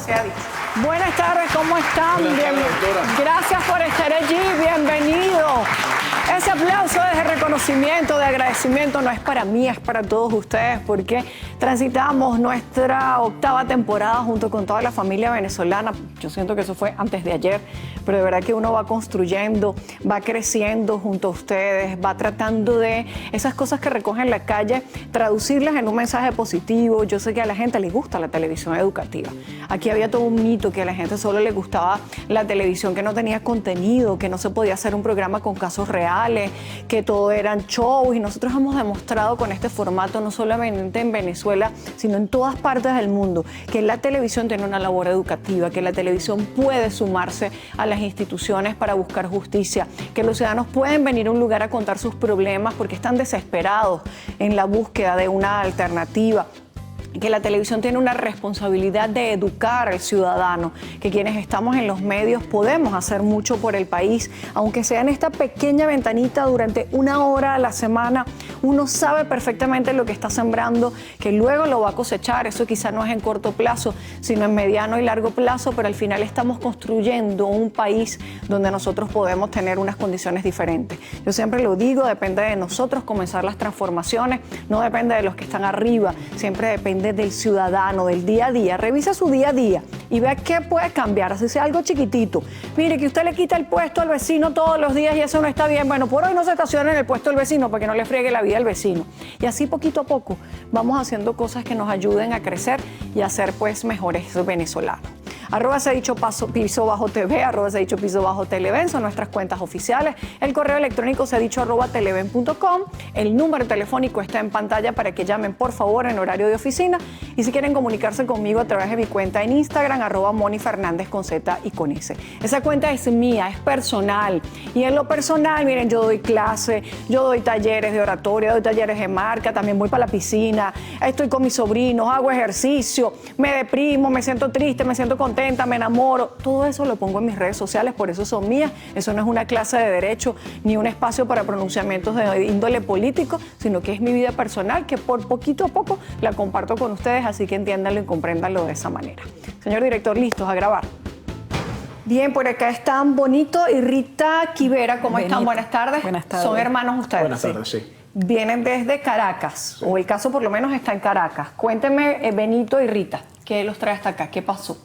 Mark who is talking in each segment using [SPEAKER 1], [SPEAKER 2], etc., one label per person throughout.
[SPEAKER 1] sea dicho. Buenas tardes, ¿cómo están? Gracias por estar allí, bienvenido. Ese aplauso es de reconocimiento, de agradecimiento, no es para mí, es para todos ustedes, porque transitamos nuestra 8ª temporada junto con toda la familia venezolana. Yo siento que eso fue antes de ayer, pero de verdad que uno va construyendo, va creciendo junto a ustedes, va tratando de esas cosas que recogen en la calle, traducirlas en un mensaje positivo. Yo sé que a la gente le gusta la televisión educativa. Aquí había todo un mito que a la gente solo le gustaba la televisión que no tenía contenido, que no se podía hacer un programa con casos reales, que todo eran shows, y nosotros hemos demostrado con este formato, no solamente en Venezuela, sino en todas partes del mundo, que la televisión tiene una labor educativa, que la televisión puede sumarse a las instituciones para buscar justicia, que los ciudadanos pueden venir a un lugar a contar sus problemas porque están desesperados en la búsqueda de una alternativa, que la televisión tiene una responsabilidad de educar al ciudadano, que quienes estamos en los medios podemos hacer mucho por el país, aunque sea en esta pequeña ventanita durante 1 hora a la semana. Uno sabe perfectamente lo que está sembrando, que luego lo va a cosechar. Eso quizá no es en corto plazo, sino en mediano y largo plazo, pero al final estamos construyendo un país donde nosotros podemos tener unas condiciones diferentes. Yo siempre lo digo, depende de nosotros comenzar las transformaciones, no depende de los que están arriba, siempre depende del ciudadano, del día a día. Revisa su día a día y vea qué puede cambiar, así sea algo chiquitito. Mire, que usted le quita el puesto al vecino todos los días y eso no está bien. Bueno, por hoy no se estacione en el puesto del vecino para que no le friegue la vida al vecino. Y así poquito a poco vamos haciendo cosas que nos ayuden a crecer y a ser pues mejores venezolanos. @sedicho_piso_tv, @sedicho_piso_televen son nuestras cuentas oficiales. El correo electrónico sedicho@televen.com. El número telefónico está en pantalla para que llamen por favor en horario de oficina. Y si quieren comunicarse conmigo a través de mi cuenta en Instagram, @MoniFernández con Z y con S. Esa cuenta es mía, es personal. Y en lo personal, miren, yo doy clase, yo doy talleres de oratoria, doy talleres de marca, también voy para la piscina, estoy con mis sobrinos, hago ejercicio, me deprimo, me siento triste, me siento contenta, me enamoro. Todo eso lo pongo en mis redes sociales, por eso son mías. Eso no es una clase de derecho ni un espacio para pronunciamientos de índole político, sino que es mi vida personal, que por poquito a poco la comparto con ustedes, así que entiéndanlo y compréndanlo de esa manera. Señor director, listos a grabar. Bien, por acá están Bonito y Rita Quivera. ¿Cómo están? Buenas tardes.
[SPEAKER 2] Buenas tardes.
[SPEAKER 1] ¿Son hermanos ustedes?
[SPEAKER 3] Buenas tardes, sí.
[SPEAKER 1] Vienen desde Caracas,
[SPEAKER 3] Sí.
[SPEAKER 1] o el caso por lo menos está en Caracas. Cuéntenme, Benito y Rita, ¿qué los trae hasta acá? ¿Qué pasó?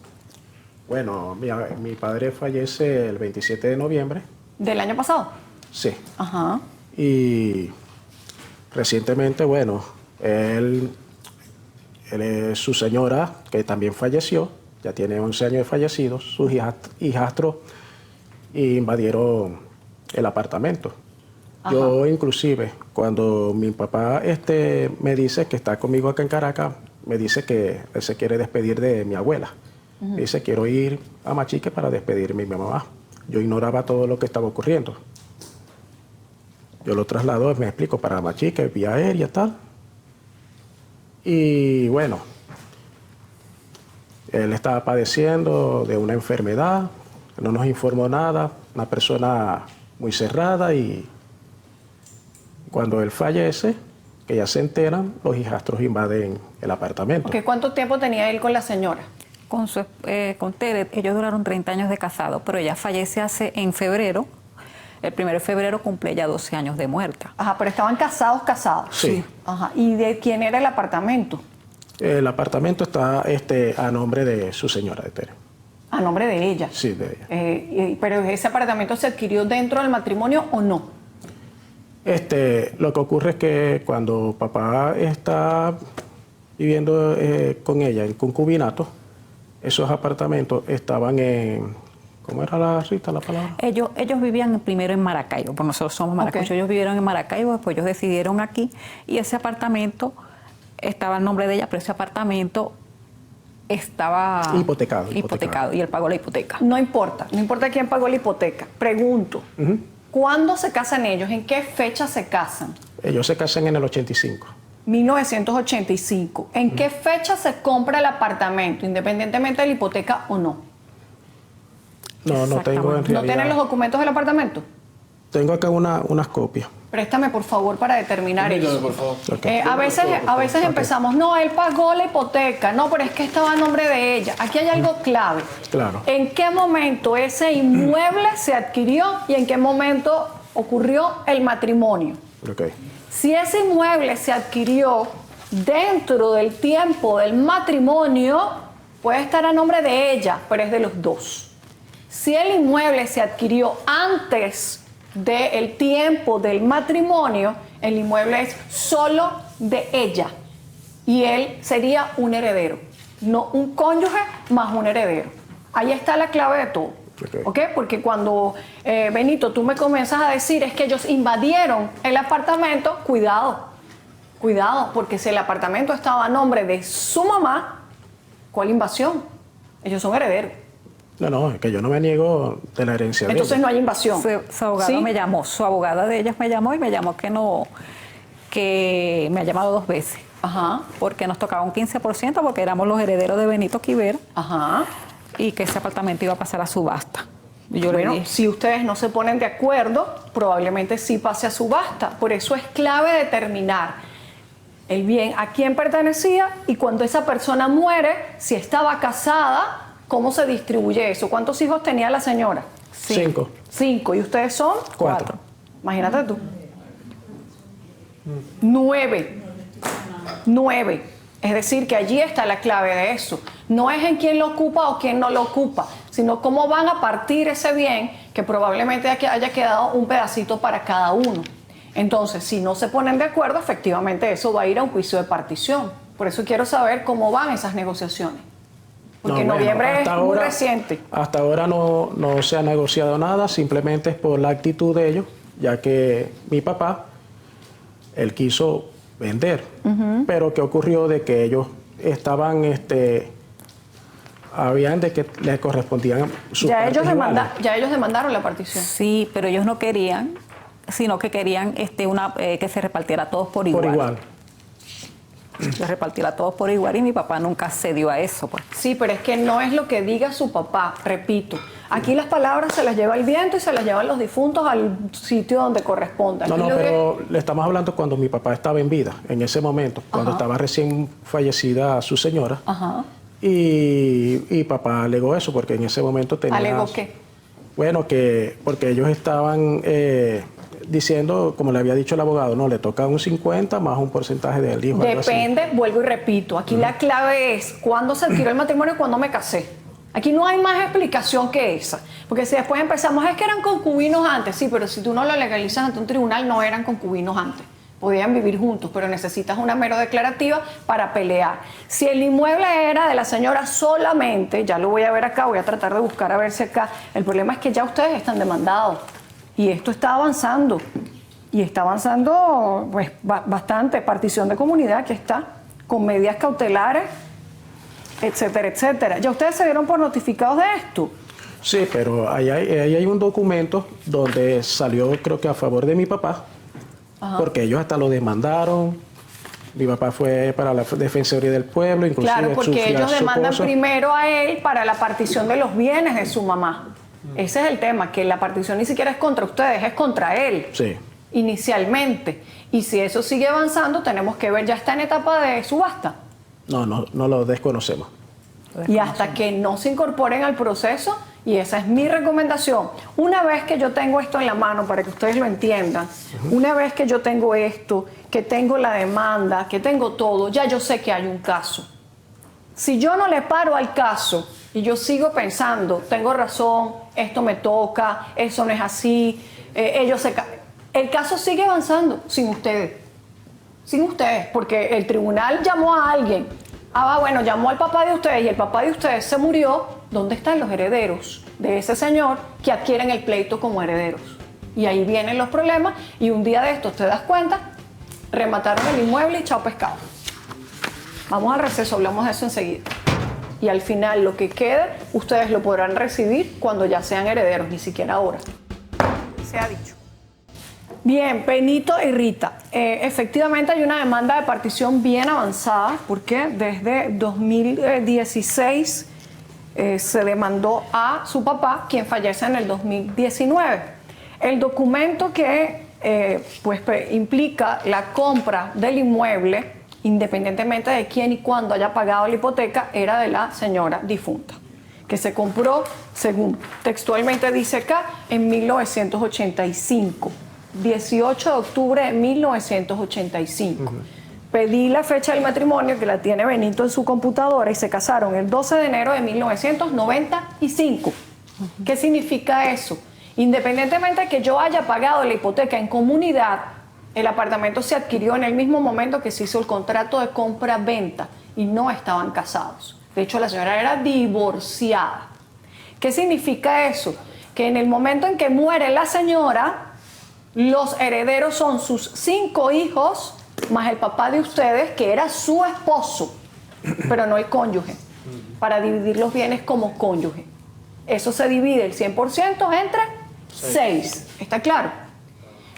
[SPEAKER 3] Bueno, mi padre fallece el 27 de noviembre.
[SPEAKER 1] ¿Del año pasado?
[SPEAKER 3] Sí.
[SPEAKER 1] Ajá.
[SPEAKER 3] Y recientemente, bueno, su señora, que también falleció, ya tiene 11 años de fallecido, sus hijastros invadieron el apartamento.
[SPEAKER 1] Ajá.
[SPEAKER 3] Yo inclusive, cuando mi papá me dice que está conmigo acá en Caracas, me dice que él se quiere despedir de mi abuela. Me dice, quiero ir a Machique para despedirme de mi mamá. Yo ignoraba todo lo que estaba ocurriendo. Yo lo traslado, me explico, para Machique, vía aérea y tal. Y bueno, él estaba padeciendo de una enfermedad, no nos informó nada, una persona muy cerrada, y cuando él fallece, que ya se enteran, los hijastros invaden el apartamento.
[SPEAKER 1] Okay, ¿cuánto tiempo tenía él con la señora?
[SPEAKER 2] Con Tere, ellos duraron 30 años de casado, pero ella fallece en febrero. El 1 de febrero cumple ya 12 años de muerta.
[SPEAKER 1] Ajá, pero estaban casados.
[SPEAKER 3] Sí.
[SPEAKER 1] Ajá. ¿Y de quién era el apartamento?
[SPEAKER 3] El apartamento está a nombre de su señora, de Tere.
[SPEAKER 1] A nombre de ella.
[SPEAKER 3] Sí, de ella.
[SPEAKER 1] Pero ¿ese apartamento se adquirió dentro del matrimonio o no?
[SPEAKER 3] Lo que ocurre es que cuando papá está viviendo con ella en concubinato, esos apartamentos estaban en... ¿Cómo era la palabra?
[SPEAKER 2] Ellos vivían primero en Maracaibo, porque nosotros somos maracuchos.
[SPEAKER 1] Okay.
[SPEAKER 2] Ellos vivieron en Maracaibo, después ellos decidieron aquí, y ese apartamento estaba en nombre de ella, pero ese apartamento estaba hipotecado y él pagó la hipoteca.
[SPEAKER 1] No importa quién pagó la hipoteca. Pregunto, ¿cuándo se casan ellos? ¿En qué fecha se casan?
[SPEAKER 3] Ellos se casan en el 85.
[SPEAKER 1] 1985. ¿En qué fecha se compra el apartamento, independientemente de la hipoteca o no?
[SPEAKER 3] No tengo en realidad.
[SPEAKER 1] ¿No tienen los documentos del apartamento?
[SPEAKER 3] Tengo acá unas copias.
[SPEAKER 1] Préstame, por favor, para determinar eso.
[SPEAKER 4] Por favor.
[SPEAKER 3] Okay.
[SPEAKER 1] A veces empezamos, no, él pagó la hipoteca, no, pero es que estaba a nombre de ella. Aquí hay algo clave.
[SPEAKER 3] Claro.
[SPEAKER 1] ¿En qué momento ese inmueble se adquirió y en qué momento ocurrió el matrimonio?
[SPEAKER 3] Okay.
[SPEAKER 1] Si ese inmueble se adquirió dentro del tiempo del matrimonio, puede estar a nombre de ella, pero es de los dos. Si el inmueble se adquirió antes del tiempo del matrimonio, el inmueble es solo de ella y él sería un heredero, no un cónyuge más un heredero. Ahí está la clave de todo. ¿Ok? Porque cuando, Benito, tú me comienzas a decir es que ellos invadieron el apartamento, cuidado, porque si el apartamento estaba a nombre de su mamá, ¿cuál invasión? Ellos son herederos.
[SPEAKER 3] No, es que yo no me niego de la herencia de
[SPEAKER 1] Entonces
[SPEAKER 3] ella.
[SPEAKER 1] no hay invasión.
[SPEAKER 2] Su abogado me llamó, su abogada de ellas me llamó y me llamó que me ha llamado 2 veces.
[SPEAKER 1] Ajá.
[SPEAKER 2] Porque nos tocaba un 15% porque éramos los herederos de Benito Quivero.
[SPEAKER 1] Ajá.
[SPEAKER 2] Y que ese apartamento iba a pasar a subasta. Y yo le
[SPEAKER 1] Bueno,
[SPEAKER 2] dije,
[SPEAKER 1] si ustedes no se ponen de acuerdo, probablemente sí pase a subasta. Por eso es clave determinar el bien a quién pertenecía y cuando esa persona muere, si estaba casada, ¿cómo se distribuye eso? ¿Cuántos hijos tenía la señora?
[SPEAKER 3] 5.
[SPEAKER 1] 5. ¿Y ustedes son?
[SPEAKER 3] 4.
[SPEAKER 1] Imagínate tú. 9. Es decir, que allí está la clave de eso. No es en quién lo ocupa o quién no lo ocupa, sino cómo van a partir ese bien que probablemente haya quedado un pedacito para cada uno. Entonces, si no se ponen de acuerdo, efectivamente eso va a ir a un juicio de partición. Por eso quiero saber cómo van esas negociaciones. Porque noviembre es muy reciente.
[SPEAKER 3] Hasta ahora no se ha negociado nada, simplemente es por la actitud de ellos, ya que mi papá, él quiso vender. Pero ¿qué ocurrió? De que ellos estaban, habían de que les correspondían sus
[SPEAKER 1] ya ellos
[SPEAKER 3] partes
[SPEAKER 1] demandaron la partición.
[SPEAKER 2] sí, pero ellos no querían, sino que querían que se repartiera a todos por igual.
[SPEAKER 3] por igual.
[SPEAKER 2] Se repartiera a todos por igual y mi papá nunca cedió a eso, pues.
[SPEAKER 1] Sí, pero es que no es lo que diga su papá, repito. Aquí las palabras se las lleva el viento y se las llevan los difuntos al sitio donde corresponda.
[SPEAKER 3] No, pero le estamos hablando cuando mi papá estaba en vida, en ese momento, cuando estaba recién fallecida su señora.
[SPEAKER 1] Ajá.
[SPEAKER 3] Y papá alegó eso, porque en ese momento tenía...
[SPEAKER 1] ¿Alegó qué?
[SPEAKER 3] Bueno, porque ellos estaban diciendo, como le había dicho el abogado, no, le toca un 50 más un porcentaje del hijo.
[SPEAKER 1] Depende, vuelvo y repito, aquí la clave es cuándo se adquirió el matrimonio y cuándo me casé. Aquí no hay más explicación que esa, porque si después empezamos, es que eran concubinos antes, sí, pero si tú no lo legalizas ante un tribunal, no eran concubinos antes. Podían vivir juntos, pero necesitas una mero declarativa para pelear. Si el inmueble era de la señora solamente, ya lo voy a ver acá, voy a tratar de buscar a ver si acá, el problema es que ya ustedes están demandados y esto está avanzando. Y está avanzando pues bastante, partición de comunidad que está, con medidas cautelares, etcétera, etcétera. ¿Ya ustedes se dieron por notificados de esto?
[SPEAKER 3] Sí, pero ahí hay un documento donde salió, creo que a favor de mi papá, porque ellos hasta lo demandaron. Mi papá fue para la Defensoría del Pueblo, inclusive
[SPEAKER 1] claro, porque ellos demandan
[SPEAKER 3] esposo
[SPEAKER 1] primero a él para la partición de los bienes de su mamá. Ese es el tema, que la partición ni siquiera es contra ustedes, es contra él.
[SPEAKER 3] Sí.
[SPEAKER 1] Inicialmente. Y si eso sigue avanzando, tenemos que ver, ya está en etapa de subasta.
[SPEAKER 3] No lo desconocemos.
[SPEAKER 1] Y hasta que no se incorporen al proceso, y esa es mi recomendación, una vez que yo tengo esto en la mano, para que ustedes lo entiendan, una vez que yo tengo esto, que tengo la demanda, que tengo todo, ya yo sé que hay un caso. Si yo no le paro al caso y yo sigo pensando, tengo razón, esto me toca, eso no es así, el caso sigue avanzando sin ustedes. Sin ustedes, porque el tribunal llamó a alguien. Bueno, llamó al papá de ustedes y el papá de ustedes se murió. ¿Dónde están los herederos de ese señor que adquieren el pleito como herederos? Y ahí vienen los problemas y un día de estos te das cuenta, remataron el inmueble y chao pescado. Vamos al receso, hablamos de eso enseguida. Y al final lo que quede, ustedes lo podrán recibir cuando ya sean herederos, ni siquiera ahora. Se ha dicho. Bien, Benito y Rita, efectivamente hay una demanda de partición bien avanzada porque desde 2016 se demandó a su papá, quien fallece en el 2019. El documento que implica la compra del inmueble, independientemente de quién y cuándo haya pagado la hipoteca, era de la señora difunta, que se compró, según textualmente dice acá, en 1985, 18 de octubre de 1985. Pedí la fecha del matrimonio, que la tiene Benito en su computadora, y se casaron el 12 de enero de 1995. ¿Qué significa eso? Independientemente de que yo haya pagado la hipoteca en comunidad, el apartamento se adquirió en el mismo momento que se hizo el contrato de compra-venta y no estaban casados. De hecho, la señora era divorciada. ¿Qué significa eso? Que en el momento en que muere la señora, los herederos son sus 5 hijos más el papá de ustedes, que era su esposo, pero no el cónyuge, para dividir los bienes como cónyuge. Eso se divide el 100% entre 6. ¿Está claro?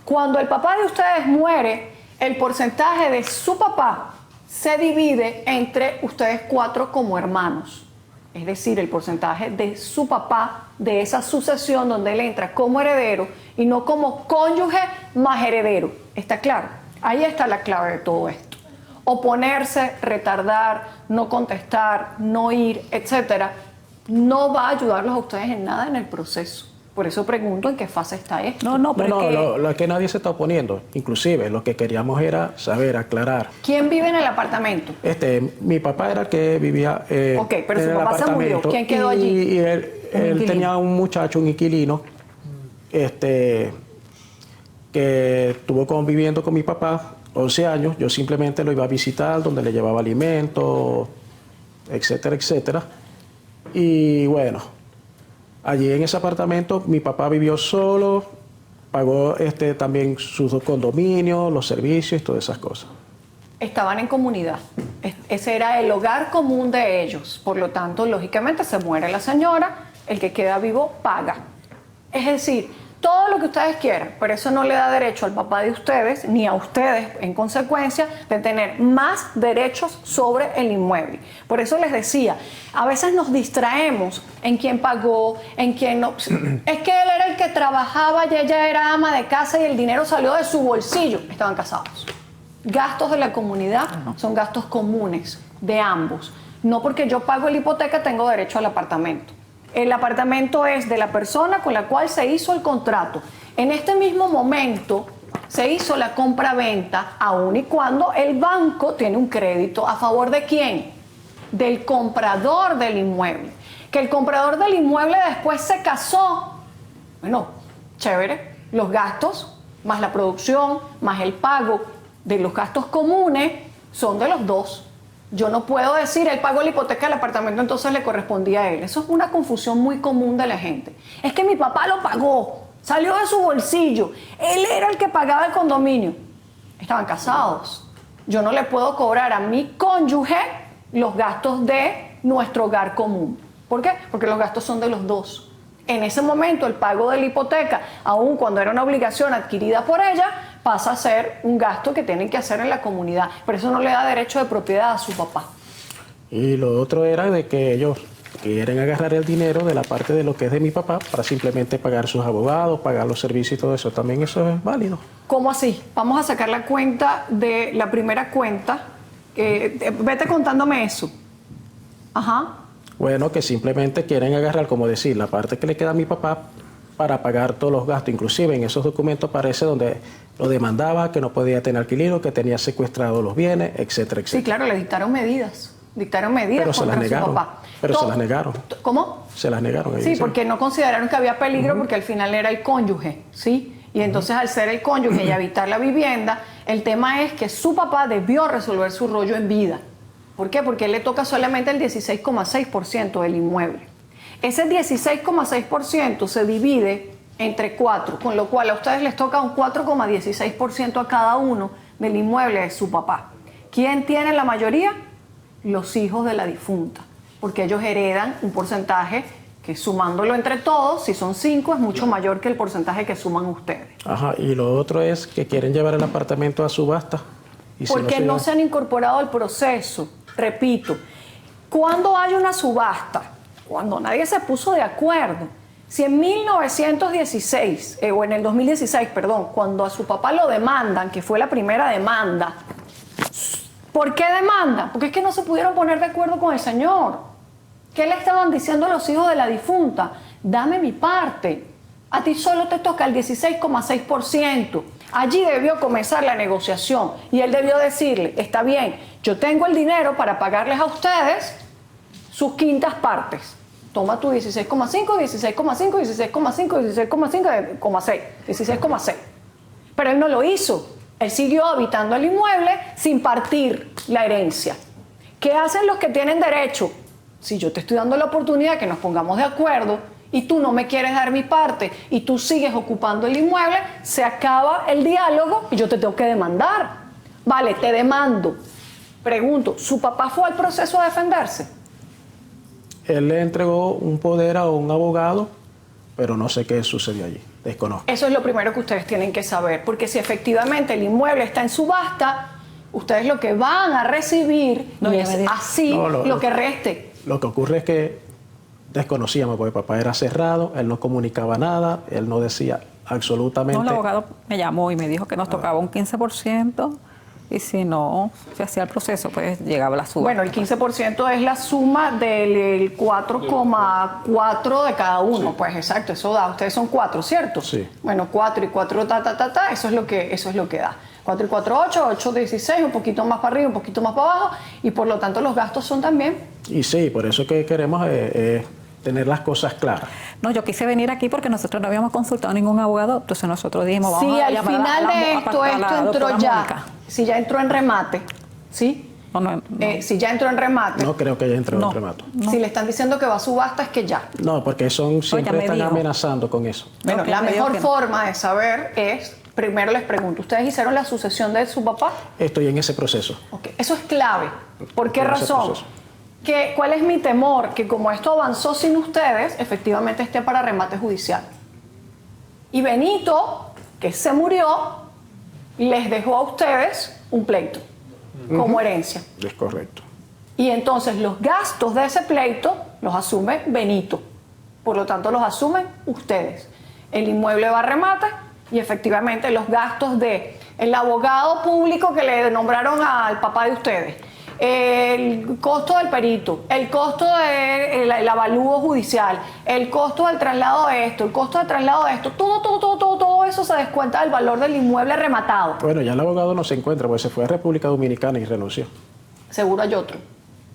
[SPEAKER 1] Cuando el papá de ustedes muere, el porcentaje de su papá se divide entre ustedes 4 como hermanos. Es decir, el porcentaje de su papá de esa sucesión donde él entra como heredero y no como cónyuge más heredero. ¿Está claro? Ahí está la clave de todo esto. Oponerse, retardar, no contestar, no ir, etcétera, no va a ayudarlos a ustedes en nada en el proceso. Por eso pregunto en qué fase está esto.
[SPEAKER 3] Lo que nadie se está oponiendo. Inclusive lo que queríamos era saber, aclarar.
[SPEAKER 1] ¿Quién vive en el apartamento?
[SPEAKER 3] Mi papá era el que vivía
[SPEAKER 1] ok, pero su papá se murió. ¿Quién quedó allí?
[SPEAKER 3] Y él tenía un muchacho, un inquilino, que estuvo conviviendo con mi papá 11 años. Yo simplemente lo iba a visitar, donde le llevaba alimentos, etcétera, etcétera. Y bueno, allí en ese apartamento mi papá vivió solo, pagó también sus condominios, los servicios y todas esas cosas.
[SPEAKER 1] Estaban en comunidad. Ese era el hogar común de ellos. Por lo tanto, lógicamente se muere la señora, el que queda vivo paga. Es decir, todo lo que ustedes quieran, pero eso no le da derecho al papá de ustedes, ni a ustedes en consecuencia, de tener más derechos sobre el inmueble. Por eso les decía, a veces nos distraemos en quién pagó, en quién no. Es que él era el que trabajaba y ella era ama de casa y el dinero salió de su bolsillo. Estaban casados. Gastos de la comunidad son gastos comunes de ambos. No porque yo pago la hipoteca tengo derecho al apartamento. El apartamento es de la persona con la cual se hizo el contrato. En este mismo momento se hizo la compra-venta, aun y cuando el banco tiene un crédito. ¿A favor de quién? Del comprador del inmueble. Que el comprador del inmueble después se casó. Bueno, chévere. Los gastos, más la producción, más el pago de los gastos comunes, son de los dos. Yo no puedo decir, él pagó la hipoteca del apartamento, entonces le correspondía a él. Eso es una confusión muy común de la gente. Es que mi papá lo pagó, salió de su bolsillo. Él era el que pagaba el condominio. Estaban casados. Yo no le puedo cobrar a mi cónyuge los gastos de nuestro hogar común. ¿Por qué? Porque los gastos son de los dos. En ese momento, el pago de la hipoteca, aun cuando era una obligación adquirida por ella, pasa a ser un gasto que tienen que hacer en la comunidad. Pero eso no le da derecho de propiedad a su papá.
[SPEAKER 3] Y lo otro era de que ellos quieren agarrar el dinero de la parte de lo que es de mi papá para simplemente pagar sus abogados, pagar los servicios y todo eso. También eso es válido.
[SPEAKER 1] ¿Cómo así? Vamos a sacar la cuenta de la primera cuenta. Vete contándome eso. Ajá.
[SPEAKER 3] Bueno, que simplemente quieren agarrar, como decir, la parte que le queda a mi papá para pagar todos los gastos. Inclusive en esos documentos aparece donde lo demandaba, que no podía tener alquiler, que tenía secuestrados los bienes, etcétera, etcétera.
[SPEAKER 1] Sí, claro, le dictaron medidas. Dictaron medidas
[SPEAKER 3] pero
[SPEAKER 1] contra
[SPEAKER 3] se las negaron,
[SPEAKER 1] su papá.
[SPEAKER 3] Pero se las negaron.
[SPEAKER 1] ¿Cómo?
[SPEAKER 3] Se las negaron.
[SPEAKER 1] Sí, porque no consideraron que había peligro porque al final era el cónyuge, ¿sí? Y entonces al ser el cónyuge y habitar la vivienda, el tema es que su papá debió resolver su rollo en vida. ¿Por qué? Porque él le toca solamente el 16,6% del inmueble. Ese 16,6% se divide entre 4, con lo cual a ustedes les toca un 4,16% a cada uno del inmueble de su papá. ¿Quién tiene la mayoría? Los hijos de la difunta, porque ellos heredan un porcentaje que sumándolo entre todos, si son 5, es mucho mayor que el porcentaje que suman ustedes.
[SPEAKER 3] Ajá, y lo otro es que quieren llevar el apartamento a subasta.
[SPEAKER 1] Y porque si no se han incorporado al proceso. Repito, cuando hay una subasta, cuando nadie se puso de acuerdo, Si en 1916, o en el 2016, perdón, cuando a su papá lo demandan, que fue la primera demanda, ¿por qué demandan? Porque es que no se pudieron poner de acuerdo con el señor. ¿Qué le estaban diciendo a los hijos de la difunta? Dame mi parte. A ti solo te toca el 16,6%. Allí debió comenzar la negociación y él debió decirle, está bien, yo tengo el dinero para pagarles a ustedes sus quintas partes. Toma tu 16,5, 16,5, 16,5, 16,5, 16,6. Pero él no lo hizo. Él siguió habitando el inmueble sin partir la herencia. ¿Qué hacen los que tienen derecho? Si yo te estoy dando la oportunidad de que nos pongamos de acuerdo y tú no me quieres dar mi parte y tú sigues ocupando el inmueble, se acaba el diálogo y yo te tengo que demandar. Vale, te demando. Pregunto, ¿su papá fue al proceso a defenderse?
[SPEAKER 3] Él le entregó un poder a un abogado, pero no sé qué sucedió allí. Desconozco.
[SPEAKER 1] Eso es lo primero que ustedes tienen que saber, porque si efectivamente el inmueble está en subasta, ustedes lo que van a recibir no es así lo que reste.
[SPEAKER 3] Lo que ocurre es que desconocíamos, porque papá era cerrado, él no comunicaba nada, él no decía absolutamente...
[SPEAKER 2] No, el abogado me llamó y me dijo que nos tocaba un 15%. Y si no se hacía el proceso, pues llegaba la suma.
[SPEAKER 1] Bueno, el 15% es la suma del 4,4 de cada uno. Sí. Pues exacto, eso da. Ustedes son 4, ¿cierto?
[SPEAKER 3] Sí.
[SPEAKER 1] Bueno, 4 y 4, eso es lo que da. 4 y 4, 8, 8, 16, un poquito más para arriba, un poquito más para abajo. Y por lo tanto los gastos son también.
[SPEAKER 3] Y sí, por eso que queremos tener las cosas claras.
[SPEAKER 2] No, yo quise venir aquí porque nosotros no habíamos consultado a ningún abogado, entonces nosotros dijimos, vamos a llamar
[SPEAKER 1] al final de esto entró ya,
[SPEAKER 2] Mónica.
[SPEAKER 1] Si ya entró en remate, ¿sí?
[SPEAKER 2] No.
[SPEAKER 1] Si ya entró en remate.
[SPEAKER 3] No creo que haya entrado en remate.
[SPEAKER 1] No. Si le están diciendo que va a subasta, es que ya.
[SPEAKER 3] No, porque siempre están amenazando con eso.
[SPEAKER 1] Bueno, la mejor forma de saber es, primero les pregunto, ¿ustedes hicieron la sucesión de su papá?
[SPEAKER 3] Estoy en ese proceso.
[SPEAKER 1] Okay. Eso es clave. ¿Por qué razón? ¿Cuál es mi temor? Que como esto avanzó sin ustedes, efectivamente esté para remate judicial. Y Benito, que se murió, les dejó a ustedes un pleito como herencia.
[SPEAKER 3] Es correcto.
[SPEAKER 1] Y entonces los gastos de ese pleito los asume Benito. Por lo tanto, los asumen ustedes. El inmueble va a remate y efectivamente los gastos del abogado público que le nombraron al papá de ustedes, el costo del perito, el costo del avalúo judicial, el costo del traslado de esto, el costo del traslado de esto, todo eso se descuenta del valor del inmueble rematado.
[SPEAKER 3] Bueno, ya el abogado no se encuentra, porque se fue a República Dominicana y renunció.
[SPEAKER 1] Seguro hay otro.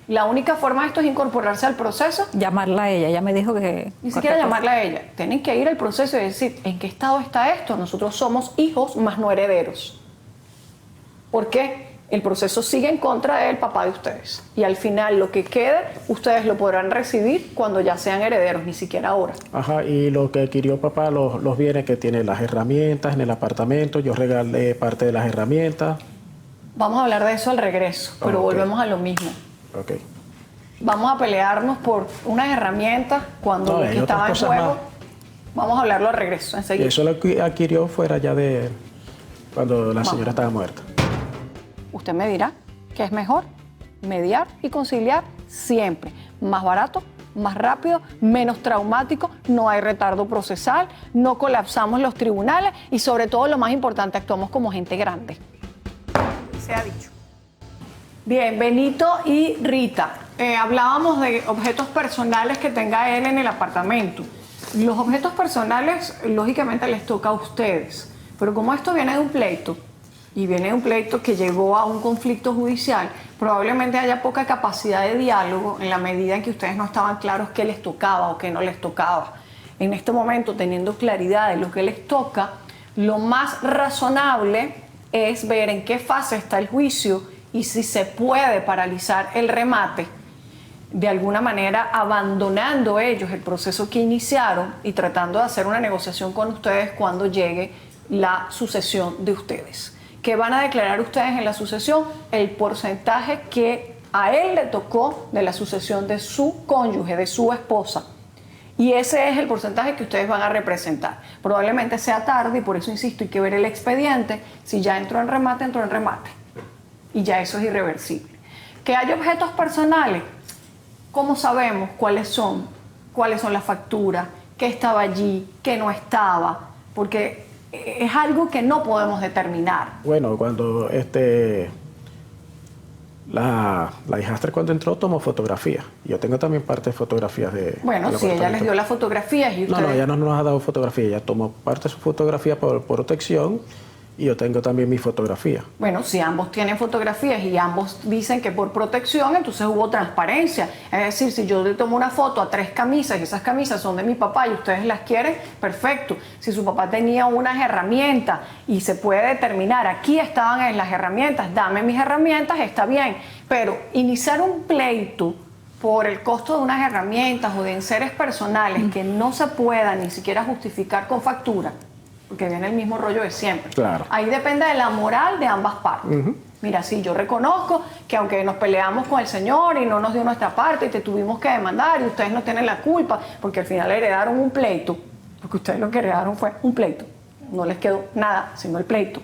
[SPEAKER 1] La única forma de esto es incorporarse al proceso.
[SPEAKER 2] Llamarla a ella, ella me dijo que...
[SPEAKER 1] Ni siquiera llamarla a ella. Tienen que ir al proceso y decir, ¿en qué estado está esto? Nosotros somos hijos más no herederos. ¿Por qué? El proceso sigue en contra del papá de ustedes. Y al final lo que quede, ustedes lo podrán recibir cuando ya sean herederos, ni siquiera ahora.
[SPEAKER 3] Ajá, y lo que adquirió papá, los bienes que tiene, las herramientas en el apartamento, yo regalé parte de las herramientas.
[SPEAKER 1] Vamos a hablar de eso al regreso, pero volvemos a lo mismo.
[SPEAKER 3] Okay.
[SPEAKER 1] Vamos a pelearnos por unas herramientas cuando lo que estaba en juego. Más. Vamos a hablarlo al regreso, enseguida.
[SPEAKER 3] Y eso lo adquirió fuera ya de cuando la señora estaba muerta.
[SPEAKER 1] Usted me dirá que es mejor mediar y conciliar siempre. Más barato, más rápido, menos traumático, no hay retardo procesal, no colapsamos los tribunales y sobre todo lo más importante, actuamos como gente grande. Se ha dicho. Bien, Benito y Rita, hablábamos de objetos personales que tenga él en el apartamento. Los objetos personales, lógicamente, les toca a ustedes, pero como esto viene de un pleito, y viene de un pleito que llevó a un conflicto judicial, probablemente haya poca capacidad de diálogo en la medida en que ustedes no estaban claros qué les tocaba o qué no les tocaba. En este momento, teniendo claridad de lo que les toca, lo más razonable es ver en qué fase está el juicio y si se puede paralizar el remate, de alguna manera abandonando ellos el proceso que iniciaron y tratando de hacer una negociación con ustedes cuando llegue la sucesión de ustedes. ¿Qué van a declarar ustedes en la sucesión? El porcentaje que a él le tocó de la sucesión de su cónyuge, de su esposa. Y ese es el porcentaje que ustedes van a representar. Probablemente sea tarde y por eso insisto, hay que ver el expediente. Si ya entró en remate, entró en remate. Y ya eso es irreversible. ¿Que hay objetos personales? ¿Cómo sabemos cuáles son las facturas? qué estaba allí, qué no estaba, porque es algo que no podemos determinar.
[SPEAKER 3] Bueno, cuando la hijastra cuando entró tomó fotografías. Yo tengo también parte de fotografías de...
[SPEAKER 1] Bueno, si ella les dio las fotografías y ustedes...
[SPEAKER 3] No, ella no nos ha dado fotografía, ella tomó parte de su fotografía por protección y yo tengo también mi fotografía.
[SPEAKER 1] Bueno, si ambos tienen fotografías y ambos dicen que por protección, entonces hubo transparencia. Es decir, si yo le tomo una foto a 3 camisas y esas camisas son de mi papá y ustedes las quieren, perfecto. Si su papá tenía unas herramientas y se puede determinar, aquí estaban en las herramientas, dame mis herramientas, está bien. Pero iniciar un pleito por el costo de unas herramientas o de enseres personales que no se puedan ni siquiera justificar con factura, porque viene el mismo rollo de siempre.
[SPEAKER 3] Claro.
[SPEAKER 1] Ahí depende de la moral de ambas partes. Mira, sí, yo reconozco que aunque nos peleamos con el señor y no nos dio nuestra parte y te tuvimos que demandar y ustedes no tienen la culpa, porque al final heredaron un pleito, porque ustedes lo que heredaron fue un pleito. No les quedó nada, sino el pleito.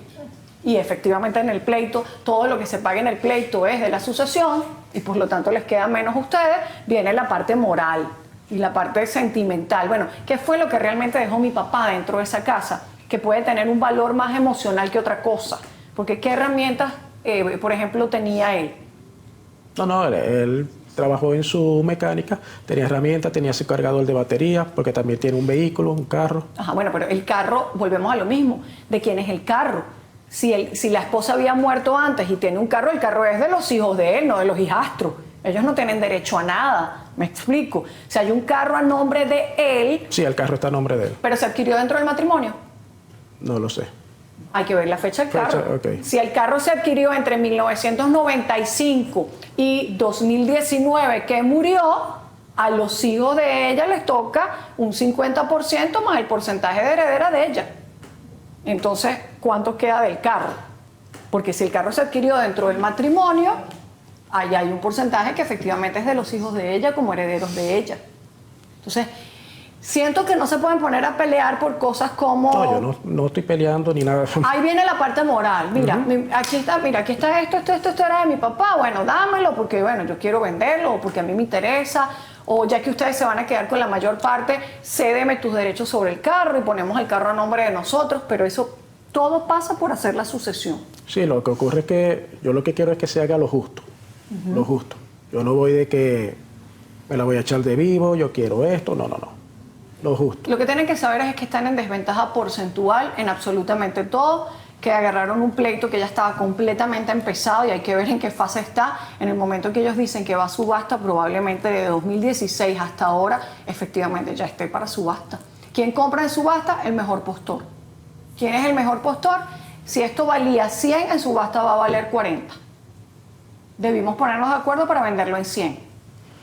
[SPEAKER 1] Y efectivamente en el pleito, todo lo que se pague en el pleito es de la sucesión y por lo tanto les queda menos a ustedes, viene la parte moral y la parte sentimental. Bueno, ¿qué fue lo que realmente dejó mi papá dentro de esa casa? Que puede tener un valor más emocional que otra cosa. Porque ¿qué herramientas, por ejemplo, tenía él?
[SPEAKER 3] No, él trabajó en su mecánica, tenía herramientas, tenía su cargador de batería, porque también tiene un vehículo, un carro.
[SPEAKER 1] Ajá, bueno, pero el carro, volvemos a lo mismo. ¿De quién es el carro? Si la esposa había muerto antes y tiene un carro, el carro es de los hijos de él, no de los hijastros. Ellos no tienen derecho a nada, me explico. Si hay un carro a nombre de él...
[SPEAKER 3] Sí, el carro está a nombre de él.
[SPEAKER 1] ¿Pero se adquirió dentro del matrimonio?
[SPEAKER 3] No lo sé.
[SPEAKER 1] Hay que ver la fecha del carro.
[SPEAKER 3] Okay.
[SPEAKER 1] Si el carro se adquirió entre 1995 y 2019 que murió, a los hijos de ella les toca un 50% más el porcentaje de heredera de ella. Entonces, ¿cuánto queda del carro? Porque si el carro se adquirió dentro del matrimonio, ahí hay un porcentaje que efectivamente es de los hijos de ella como herederos de ella. Entonces, siento que no se pueden poner a pelear por cosas como...
[SPEAKER 3] No, yo no estoy peleando ni nada.
[SPEAKER 1] Ahí viene la parte moral. Mira, aquí está esto era de mi papá. Bueno, dámelo porque, bueno, yo quiero venderlo o porque a mí me interesa. O ya que ustedes se van a quedar con la mayor parte, cédeme tus derechos sobre el carro y ponemos el carro a nombre de nosotros. Pero eso todo pasa por hacer la sucesión. Sí,
[SPEAKER 3] lo que ocurre es que yo lo que quiero es que se haga lo justo. Lo justo. Yo no voy de que me la voy a echar de vivo, yo quiero esto. No. Lo justo.
[SPEAKER 1] Lo que tienen que saber es que están en desventaja porcentual en absolutamente todo, que agarraron un pleito que ya estaba completamente empezado y hay que ver en qué fase está. En el momento que ellos dicen que va a subasta, probablemente de 2016 hasta ahora, efectivamente ya esté para subasta. ¿Quién compra en subasta? El mejor postor. ¿Quién es el mejor postor? Si esto valía 100, en subasta va a valer 40. Debimos ponernos de acuerdo para venderlo en 100.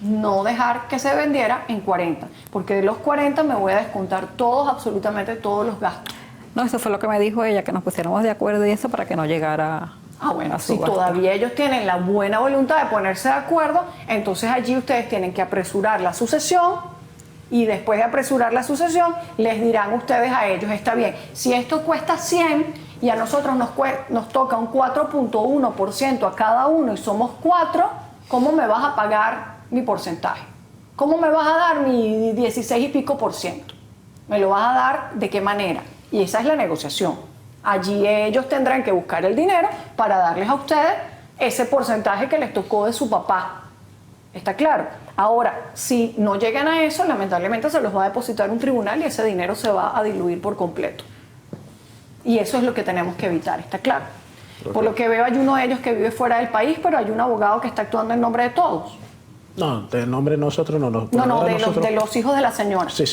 [SPEAKER 1] No dejar que se vendiera en 40, porque de los 40 me voy a descontar absolutamente todos los gastos.
[SPEAKER 2] No, eso fue lo que me dijo ella, que nos pusiéramos de acuerdo y eso para que no llegara
[SPEAKER 1] bueno, si todavía ellos tienen la buena voluntad de ponerse de acuerdo, entonces allí ustedes tienen que apresurar la sucesión y después de apresurar la sucesión les dirán ustedes a ellos, está bien, si esto cuesta 100 y a nosotros nos toca un 4.1% a cada uno y somos 4, ¿cómo me vas a pagar mi porcentaje? ¿Cómo me vas a dar mi 16 y pico %? ¿Me lo vas a dar de qué manera? Y esa es la negociación. Allí ellos tendrán que buscar el dinero para darles a ustedes ese porcentaje que les tocó de su papá. ¿Está claro? Ahora, si no llegan a eso, lamentablemente se los va a depositar un tribunal y ese dinero se va a diluir por completo. Y eso es lo que tenemos que evitar, ¿está claro? Por lo que veo, hay uno de ellos que vive fuera del país, pero hay un abogado que está actuando en nombre de todos.
[SPEAKER 3] No, del nombre de nosotros no.
[SPEAKER 1] De los hijos de la señora.
[SPEAKER 3] Sí.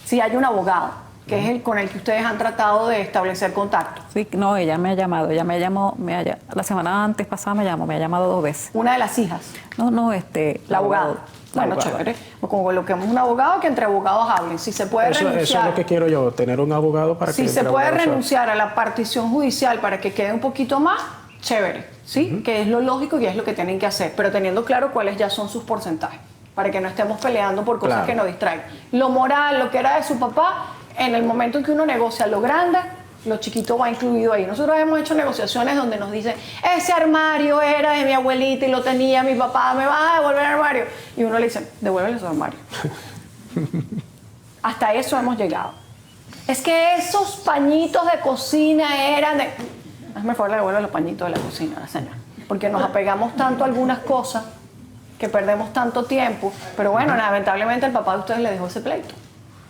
[SPEAKER 1] Sí, hay un abogado, que es el con el que ustedes han tratado de establecer contacto.
[SPEAKER 2] Sí, no, ella me ha llamado, la semana antes pasada me ha llamado 2 veces.
[SPEAKER 1] ¿Una de las hijas?
[SPEAKER 2] No,
[SPEAKER 1] la abogada. Bueno, chévere. Coloquemos un abogado que entre abogados hablen. Si se puede renunciar. Eso es
[SPEAKER 3] lo que quiero yo, tener un abogado para que...
[SPEAKER 1] Si se puede renunciar a la partición judicial para que quede un poquito más, chévere, ¿sí? Que es lo lógico y es lo que tienen que hacer, pero teniendo claro cuáles ya son sus porcentajes, para que no estemos peleando por cosas que nos distraigan. Lo moral, lo que era de su papá, en el momento en que uno negocia lo grande, lo chiquito va incluido ahí. Nosotros hemos hecho negociaciones donde nos dicen, ese armario era de mi abuelita y lo tenía mi papá, ¿me vas a devolver el armario? Y uno le dice, devuélvele su armario. Hasta eso hemos llegado. Es que esos pañitos de cocina eran de... Hazme el favor, le devuelvo los pañitos de la cocina a la señora. Porque nos apegamos tanto a algunas cosas que perdemos tanto tiempo. Pero bueno, lamentablemente el papá de ustedes le dejó ese pleito.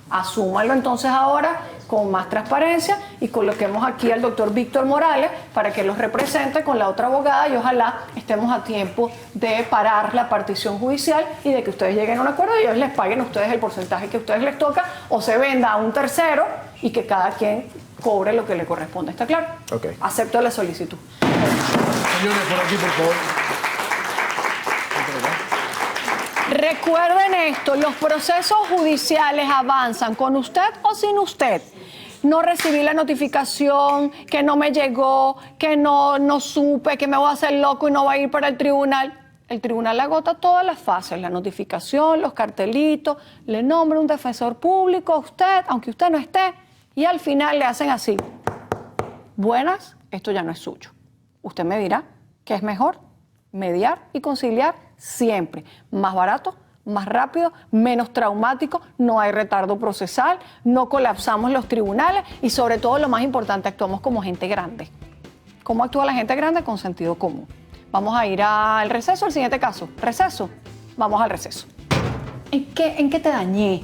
[SPEAKER 1] Asúmalo entonces ahora con más transparencia y coloquemos aquí al doctor Víctor Morales para que los represente con la otra abogada y ojalá estemos a tiempo de parar la partición judicial y de que ustedes lleguen a un acuerdo y ellos les paguen a ustedes el porcentaje que a ustedes les toca o se venda a un tercero y que cada quien cobre lo que le corresponde. ¿Está claro?
[SPEAKER 3] Ok.
[SPEAKER 1] Acepto la solicitud.
[SPEAKER 4] Señores, por aquí, por favor.
[SPEAKER 1] Recuerden esto, los procesos judiciales avanzan con usted o sin usted. No recibí la notificación, que no me llegó, que no supe, que me voy a hacer loco y no va a ir para el tribunal. El tribunal agota todas las fases, la notificación, los cartelitos, le nombra un defensor público a usted, aunque usted no esté, y al final le hacen así. Buenas, esto ya no es suyo. Usted me dirá que es mejor mediar y conciliar siempre. Más barato, más rápido, menos traumático, no hay retardo procesal, no colapsamos los tribunales y sobre todo lo más importante, actuamos como gente grande. ¿Cómo actúa la gente grande? Con sentido común. Vamos a ir al receso, el siguiente caso. ¿Receso? Vamos al receso. ¿En qué te dañé?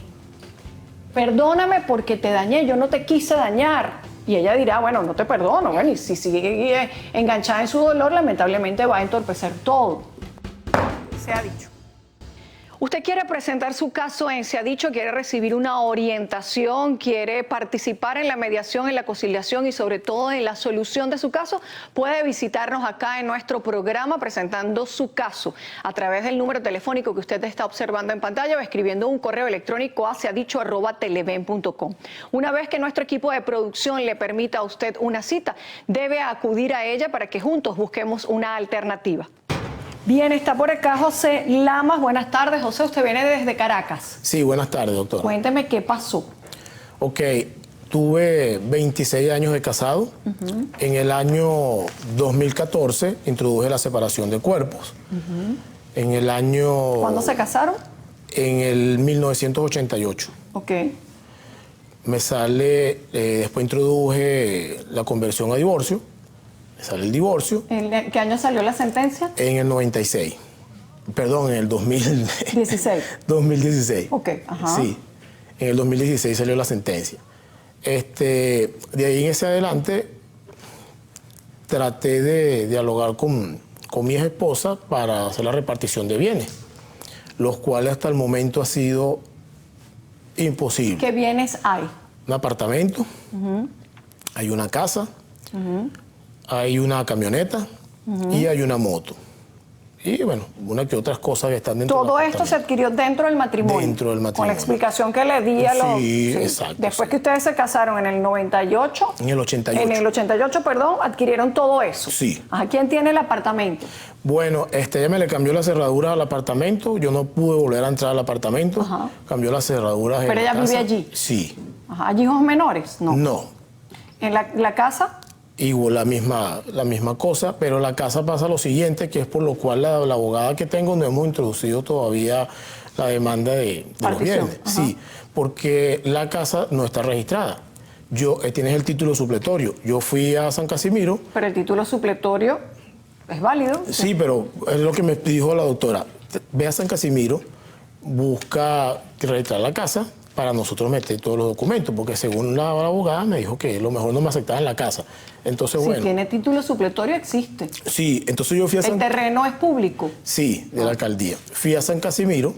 [SPEAKER 1] Perdóname porque te dañé, yo no te quise dañar. Y ella dirá, bueno, no te perdono. Bueno, y si sigue enganchada en su dolor, lamentablemente va a entorpecer todo. Se ha dicho. Usted quiere presentar su caso en Se ha dicho, quiere recibir una orientación, quiere participar en la mediación, en la conciliación y sobre todo en la solución de su caso, puede visitarnos acá en nuestro programa presentando su caso a través del número telefónico que usted está observando en pantalla o escribiendo un correo electrónico a seadicho@televen.com. Una vez que nuestro equipo de producción le permita a usted una cita, debe acudir a ella para que juntos busquemos una alternativa. Bien, está por acá José Lamas. Buenas tardes, José. Usted viene desde Caracas.
[SPEAKER 4] Sí, buenas tardes, doctora.
[SPEAKER 1] Cuénteme qué pasó.
[SPEAKER 4] Ok, tuve 26 años de casado. En el año 2014 introduje la separación de cuerpos. En el año...
[SPEAKER 1] ¿Cuándo se casaron?
[SPEAKER 4] En el 1988.
[SPEAKER 1] Ok.
[SPEAKER 4] Me sale, después introduje la conversión a divorcio. Me sale el divorcio.
[SPEAKER 1] ¿En qué año salió la sentencia?
[SPEAKER 4] En el 96. Perdón, en el
[SPEAKER 1] 16.
[SPEAKER 4] 2016.
[SPEAKER 1] Ok, ajá.
[SPEAKER 4] Sí, en el 2016 salió la sentencia. De ahí en ese adelante traté de dialogar con mi ex esposa para hacer la repartición de bienes, los cuales hasta el momento ha sido imposible.
[SPEAKER 1] ¿Qué bienes hay?
[SPEAKER 4] Un apartamento, hay una casa, hay una camioneta y hay una moto. Y bueno, una que otras cosas que están dentro
[SPEAKER 1] Todo esto se adquirió dentro del matrimonio.
[SPEAKER 4] Dentro del matrimonio.
[SPEAKER 1] Con la explicación que le di a los...
[SPEAKER 4] Sí, exacto.
[SPEAKER 1] Después que ustedes se casaron en el 98...
[SPEAKER 4] En el 88.
[SPEAKER 1] En el 88, perdón, adquirieron todo eso.
[SPEAKER 4] Sí.
[SPEAKER 1] ¿A quién tiene el apartamento?
[SPEAKER 4] Bueno, ella me le cambió las cerraduras al apartamento. Yo no pude volver a entrar al apartamento.
[SPEAKER 1] Ajá.
[SPEAKER 4] Cambió las cerraduras en
[SPEAKER 1] ¿Pero
[SPEAKER 4] la
[SPEAKER 1] ella
[SPEAKER 4] casa.
[SPEAKER 1] vive allí?
[SPEAKER 4] Sí.
[SPEAKER 1] Ajá. ¿Hay hijos menores? No.
[SPEAKER 4] No.
[SPEAKER 1] ¿En la casa?
[SPEAKER 4] Igual la misma cosa, pero la casa pasa lo siguiente, que es por lo cual la abogada que tengo no hemos introducido todavía la demanda de los bienes.
[SPEAKER 1] Ajá.
[SPEAKER 4] Sí, porque la casa no está registrada. Tienes el título supletorio. Yo fui a San Casimiro.
[SPEAKER 1] Pero el título supletorio es válido.
[SPEAKER 4] Sí, pero es lo que me dijo la doctora. Ve a San Casimiro, busca registrar la casa para nosotros meter todos los documentos, porque según la abogada me dijo que lo mejor no me aceptaban en la casa. Entonces,
[SPEAKER 1] Si
[SPEAKER 4] bueno.
[SPEAKER 1] tiene título supletorio, existe.
[SPEAKER 4] Sí, entonces yo fui a
[SPEAKER 1] ¿El terreno es público?
[SPEAKER 4] Sí, de la alcaldía. Fui a San Casimiro.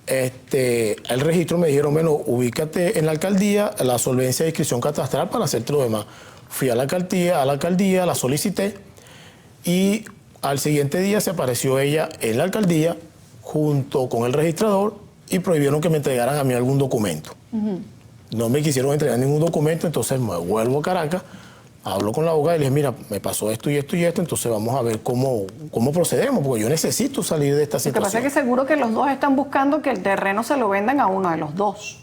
[SPEAKER 4] El registro me dijeron, bueno, ubícate en la alcaldía, la solvencia de inscripción catastral para hacerte lo demás. Fui a la alcaldía, la solicité y al siguiente día se apareció ella en la alcaldía junto con el registrador y prohibieron que me entregaran a mí algún documento. No me quisieron entregar ningún documento, entonces me vuelvo a Caracas, hablo con la abogada y le dije, mira, me pasó esto y esto y esto, entonces vamos a ver cómo procedemos, porque yo necesito salir de esta situación.
[SPEAKER 1] Lo que pasa es que seguro que los dos están buscando que el terreno se lo vendan a uno de los dos,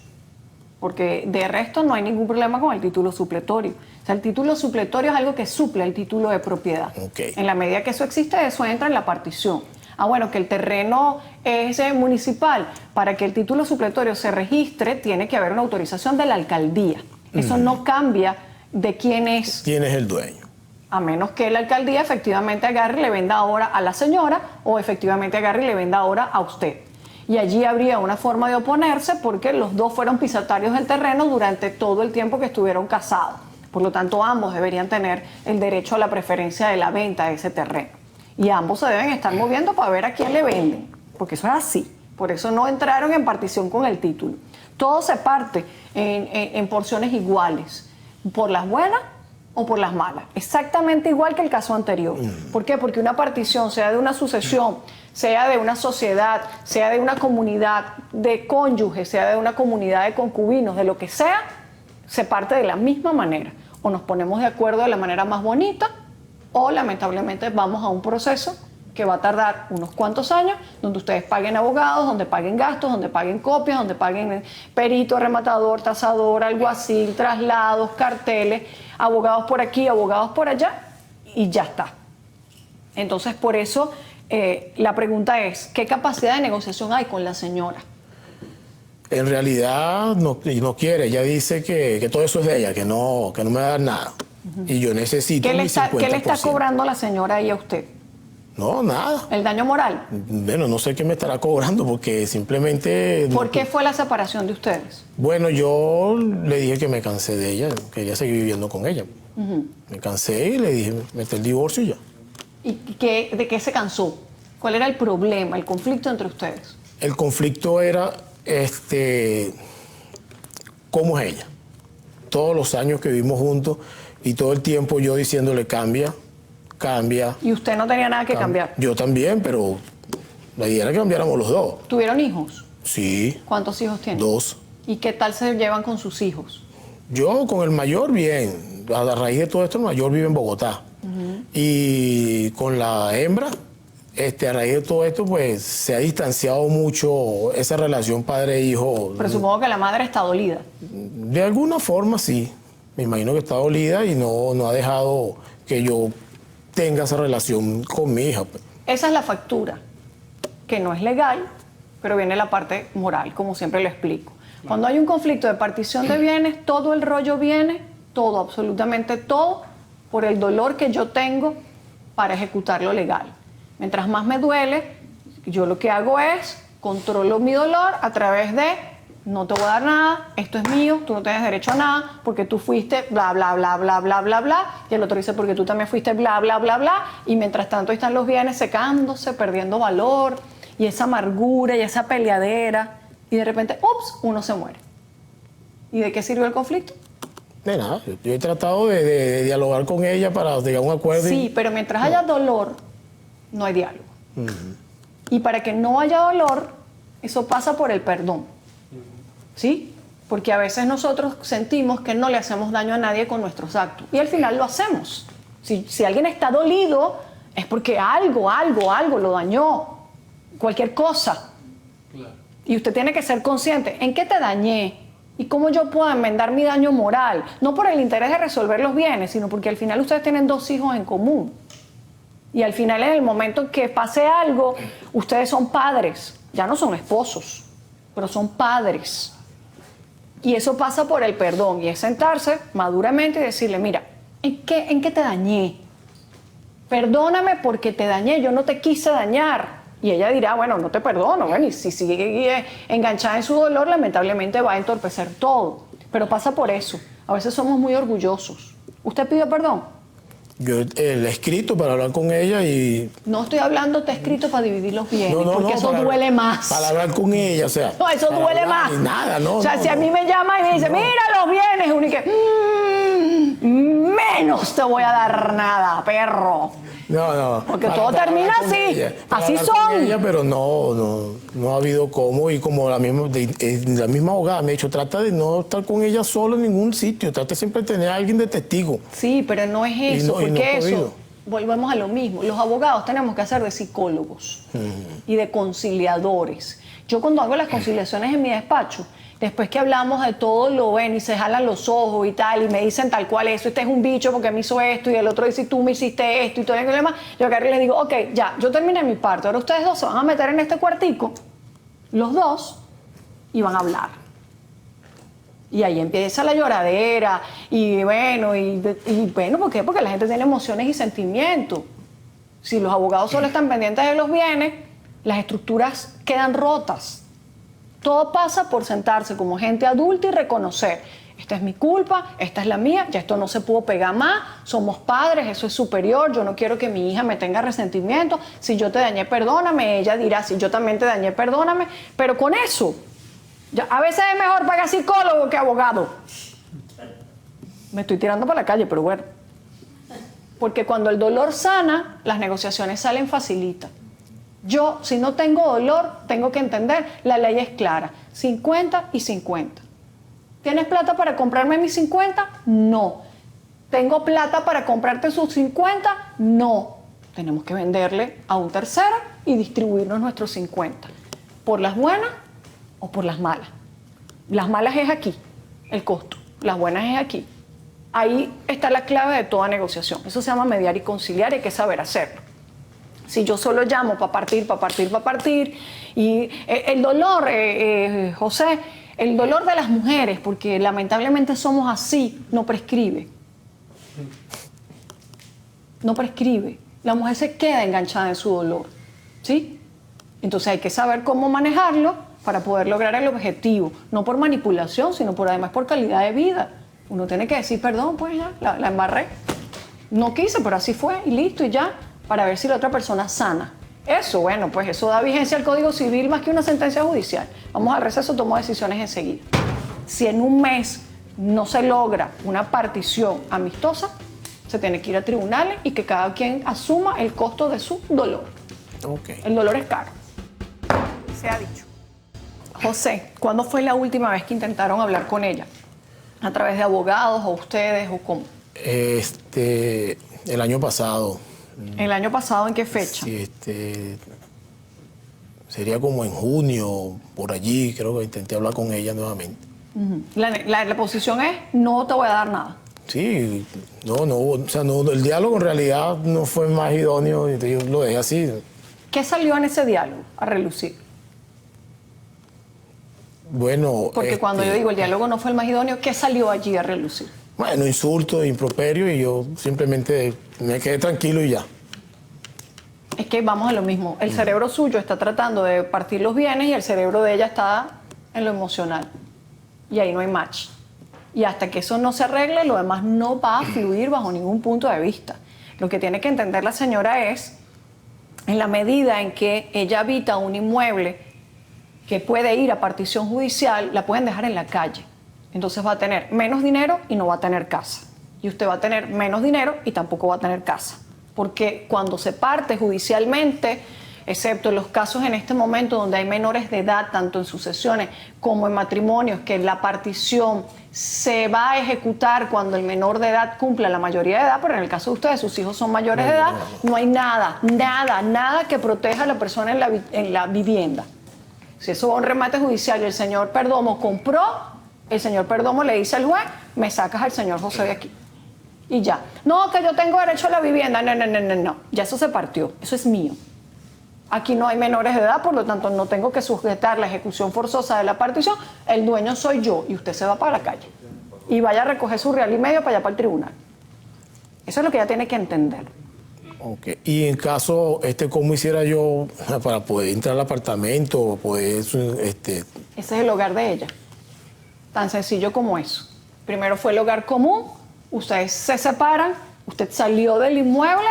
[SPEAKER 1] porque de resto no hay ningún problema con el título supletorio. O sea, el título supletorio es algo que suple el título de propiedad.
[SPEAKER 4] Okay.
[SPEAKER 1] En la medida que eso existe, eso entra en la partición. Bueno, que el terreno es municipal. Para que el título supletorio se registre, tiene que haber una autorización de la alcaldía. Eso no cambia de quién es.
[SPEAKER 4] ¿Quién es el dueño?
[SPEAKER 1] A menos que la alcaldía efectivamente agarre y le venda ahora a la señora o efectivamente agarre y le venda ahora a usted. Y allí habría una forma de oponerse porque los dos fueron pisatarios del terreno durante todo el tiempo que estuvieron casados. Por lo tanto, ambos deberían tener el derecho a la preferencia de la venta de ese terreno. Y ambos se deben estar moviendo para ver a quién le venden, porque eso es así. Por eso no entraron en partición con el título. Todo se parte en porciones iguales, por las buenas o por las malas. Exactamente igual que el caso anterior. ¿Por qué? Porque una partición, sea de una sucesión, sea de una sociedad, sea de una comunidad de cónyuges, sea de una comunidad de concubinos, de lo que sea, se parte de la misma manera. O nos ponemos de acuerdo de la manera más bonita, o lamentablemente vamos a un proceso que va a tardar unos cuantos años, donde ustedes paguen abogados, donde paguen gastos, donde paguen copias, donde paguen perito, rematador, tasador, alguacil, traslados, carteles, abogados por aquí, abogados por allá, y ya está. Entonces, por eso, la pregunta es, ¿qué capacidad de negociación hay con la señora?
[SPEAKER 4] En realidad no quiere, ella dice que todo eso es de ella, que no me va a dar nada. Y yo necesito mi 50%.
[SPEAKER 1] ¿Qué le está cobrando la señora ahí a usted?
[SPEAKER 4] No, nada.
[SPEAKER 1] ¿El daño moral?
[SPEAKER 4] Bueno, no sé qué me estará cobrando porque simplemente...
[SPEAKER 1] ¿Por qué fue la separación de ustedes?
[SPEAKER 4] Bueno, yo le dije que me cansé de ella, quería seguir viviendo con ella. Me cansé y le dije, metí el divorcio y ya.
[SPEAKER 1] ¿Y de qué se cansó? ¿Cuál era el problema, el conflicto entre ustedes?
[SPEAKER 4] El conflicto era, cómo es ella. Todos los años que vivimos juntos y todo el tiempo yo diciéndole cambia.
[SPEAKER 1] ¿Y usted no tenía nada que cambiar?
[SPEAKER 4] Yo también, pero la idea era que cambiáramos los dos.
[SPEAKER 1] ¿Tuvieron hijos?
[SPEAKER 4] Sí.
[SPEAKER 1] ¿Cuántos hijos tienen?
[SPEAKER 4] 2.
[SPEAKER 1] ¿Y qué tal se llevan con sus hijos?
[SPEAKER 4] Yo con el mayor bien. A raíz de todo esto, el mayor vive en Bogotá. Y con la hembra, a raíz de todo esto, pues se ha distanciado mucho esa relación padre-hijo.
[SPEAKER 1] Pero supongo que la madre está dolida.
[SPEAKER 4] De alguna forma, sí. Me imagino que está dolida y no ha dejado que yo tenga esa relación con mi hija.
[SPEAKER 1] Esa es la factura, que no es legal, pero viene la parte moral, como siempre lo explico. Cuando hay un conflicto de partición de bienes, todo el rollo viene, todo, absolutamente todo, por el dolor que yo tengo para ejecutar lo legal. Mientras más me duele, yo lo que hago es controlo mi dolor a través de no te voy a dar nada, esto es mío, tú no tienes derecho a nada, porque tú fuiste bla, bla, bla, bla, bla, bla, bla, y el otro dice porque tú también fuiste bla, bla, bla, bla, y mientras tanto están los bienes secándose, perdiendo valor, y esa amargura y esa peleadera, y de repente, ups, uno se muere. ¿Y de qué sirvió el conflicto?
[SPEAKER 4] De nada, yo he tratado de dialogar con ella para llegar a un acuerdo.
[SPEAKER 1] Sí, pero mientras haya dolor, no hay diálogo. Y para que no haya dolor, eso pasa por el perdón. ¿Sí? Porque a veces nosotros sentimos que no le hacemos daño a nadie con nuestros actos. Y al final lo hacemos. Si alguien está dolido, es porque algo lo dañó. Cualquier cosa. Claro. Y usted tiene que ser consciente. ¿En qué te dañé? ¿Y cómo yo puedo enmendar mi daño moral? No por el interés de resolver los bienes, sino porque al final ustedes tienen 2 hijos en común. Y al final, en el momento que pase algo, ustedes son padres. Ya no son esposos, pero son padres. Y eso pasa por el perdón, y es sentarse maduramente y decirle, mira, ¿en qué te dañé? Perdóname porque te dañé, yo no te quise dañar. Y ella dirá, bueno, no te perdono. Bueno, y si sigue enganchada en su dolor, lamentablemente va a entorpecer todo. Pero pasa por eso. A veces somos muy orgullosos. ¿Usted pidió perdón?
[SPEAKER 4] Yo le he escrito para hablar con ella y...
[SPEAKER 1] No estoy hablando, te he escrito para dividir los bienes, porque eso duele más.
[SPEAKER 4] Para hablar con ella, o sea...
[SPEAKER 1] No, eso duele más.
[SPEAKER 4] Nada, no.
[SPEAKER 1] O sea, si a mí me llama y me dice, mira los bienes, uno y que, menos te voy a dar nada, perro.
[SPEAKER 4] No.
[SPEAKER 1] Porque todo termina así. Así son.
[SPEAKER 4] Ella, pero no ha habido cómo. Y como la misma abogada me ha dicho, trata de no estar con ella solo en ningún sitio. Trata siempre de tener a alguien de testigo.
[SPEAKER 1] Sí, pero no es eso. Porque eso, volvemos a lo mismo. Los abogados tenemos que hacer de psicólogos y de conciliadores. Yo cuando hago las conciliaciones en mi despacho, después que hablamos de todo, lo ven y se jalan los ojos y tal, y me dicen tal cual eso, este es un bicho porque me hizo esto, y el otro dice, tú me hiciste esto, y todo el problema, yo agarro y les digo, ok, ya, yo terminé mi parte, ahora ustedes dos se van a meter en este cuartico, los dos, y van a hablar. Y ahí empieza la lloradera, y bueno, ¿por qué? Porque la gente tiene emociones y sentimientos. Si los abogados solo están pendientes de los bienes, las estructuras quedan rotas. Todo pasa por sentarse como gente adulta y reconocer, esta es mi culpa, esta es la mía, ya esto no se pudo pegar más, somos padres, eso es superior, yo no quiero que mi hija me tenga resentimiento, si yo te dañé, perdóname, ella dirá, si yo también te dañé, perdóname, pero con eso, ya, a veces es mejor pagar psicólogo que abogado. Me estoy tirando para la calle, pero bueno. Porque cuando el dolor sana, las negociaciones salen facilitas. Yo, si no tengo dolor, tengo que entender, la ley es clara, 50 y 50. ¿Tienes plata para comprarme mis 50? No. ¿Tengo plata para comprarte sus 50? No. Tenemos que venderle a un tercero y distribuirnos nuestros 50. ¿Por las buenas o por las malas? Las malas es aquí, el costo. Las buenas es aquí. Ahí está la clave de toda negociación. Eso se llama mediar y conciliar y hay que saber hacerlo. Si yo solo llamo para partir, y el dolor, José, el dolor de las mujeres, porque lamentablemente somos así, no prescribe. No prescribe. La mujer se queda enganchada en su dolor, ¿sí? Entonces hay que saber cómo manejarlo para poder lograr el objetivo, no por manipulación, sino además por calidad de vida. Uno tiene que decir, perdón, pues ya, la embarré. No quise, pero así fue, y listo, y ya, para ver si la otra persona sana. Eso, bueno, pues eso da vigencia al Código Civil más que una sentencia judicial. Vamos al receso, tomo decisiones enseguida. Si en un mes no se logra una partición amistosa, se tiene que ir a tribunales y que cada quien asuma el costo de su dolor.
[SPEAKER 4] Okay.
[SPEAKER 1] El dolor es caro. Se ha dicho. José, ¿cuándo fue la última vez que intentaron hablar con ella? ¿A través de abogados o ustedes o cómo?
[SPEAKER 4] El año pasado.
[SPEAKER 1] ¿El año pasado en qué fecha?
[SPEAKER 4] Sí, sería como en junio, por allí, creo que intenté hablar con ella nuevamente.
[SPEAKER 1] La posición es, no te voy a dar nada.
[SPEAKER 4] Sí, el diálogo en realidad no fue más idóneo, yo lo dejé así.
[SPEAKER 1] ¿Qué salió en ese diálogo a relucir?
[SPEAKER 4] Bueno,
[SPEAKER 1] porque cuando yo digo el diálogo no fue el más idóneo, ¿qué salió allí a relucir?
[SPEAKER 4] Bueno, insultos, improperios, y yo simplemente me quedé tranquilo y ya.
[SPEAKER 1] Es que vamos a lo mismo. El cerebro suyo está tratando de partir los bienes y el cerebro de ella está en lo emocional. Y ahí no hay match. Y hasta que eso no se arregle, lo demás no va a fluir bajo ningún punto de vista. Lo que tiene que entender la señora es, en la medida en que ella habita un inmueble que puede ir a partición judicial, la pueden dejar en la calle. Entonces va a tener menos dinero y no va a tener casa. Y usted va a tener menos dinero y tampoco va a tener casa. Porque cuando se parte judicialmente, excepto en los casos en este momento donde hay menores de edad, tanto en sucesiones como en matrimonios, que la partición se va a ejecutar cuando el menor de edad cumpla la mayoría de edad, pero en el caso de ustedes, sus hijos son mayores de edad, no hay nada que proteja a la persona en la vivienda. Si eso va a un remate judicial y el señor Perdomo compró, el señor Perdomo le dice al juez, me sacas al señor José de aquí. Y ya. No, que yo tengo derecho a la vivienda. No. Ya eso se partió. Eso es mío. Aquí no hay menores de edad, por lo tanto no tengo que sujetar la ejecución forzosa de la partición. El dueño soy yo y usted se va para la calle. Y vaya a recoger su real y medio para allá para el tribunal. Eso es lo que ella tiene que entender.
[SPEAKER 4] Okay. Y en caso, ¿cómo hiciera yo para poder entrar al apartamento? Ese
[SPEAKER 1] es el hogar de ella. Tan sencillo como eso. Primero fue el hogar común, ustedes se separan, usted salió del inmueble,